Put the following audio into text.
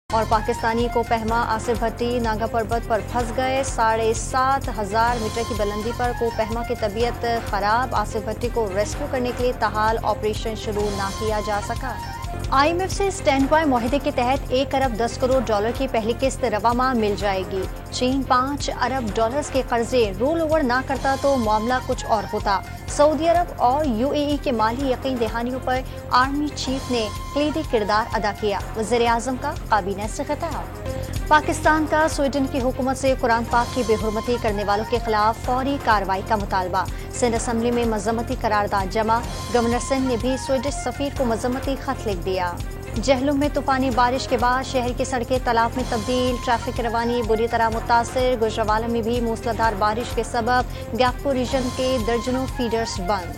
और पाकिस्तानी को पहमा आसिफ भट्टी नागा पर्वत पर फंस गए। 7,500 मीटर की बुलंदी पर को पहमा की तबीयत खराब। आसिफ भट्टी को रेस्क्यू करने के लिए ताहाल ऑपरेशन शुरू ना किया जा सका। IMF से स्टैंड बाय मुआहदे के तहत 1 अरब 10 करोड़ डॉलर की पहली किस्त रवा माह मिल जाएगी। चीन 5 अरब डॉलर्स के कर्जे रोल ओवर ना करता तो मामला कुछ और होता। सऊदी अरब और UAE के माली यकीन दहानियों पर आर्मी चीफ ने क्लीदी किरदार अदा किया। वज़ीर-ए-आज़म का काबीना से खिताब। पाकिस्तान का स्वीडन की हुकूमत से कुरान पाक की बेहुरमती करने वालों के खिलाफ फौरी कार्रवाई का मुतालबा। सिंध असम्बली में मजम्मती करारदाद जमा। गवर्नर सिंध ने भी स्वीडिश सफीर को मजम्मती खत लिख दिया। जहलुम में तूफानी बारिश के बाद शहर की सड़कें तालाब में तब्दील। ट्रैफिक रवानी बुरी तरह मुतासिर। गुजरावाला में भी मूसलाधार बारिश के सबब गैपको रीजन के दर्जनों फीडर्स बंद।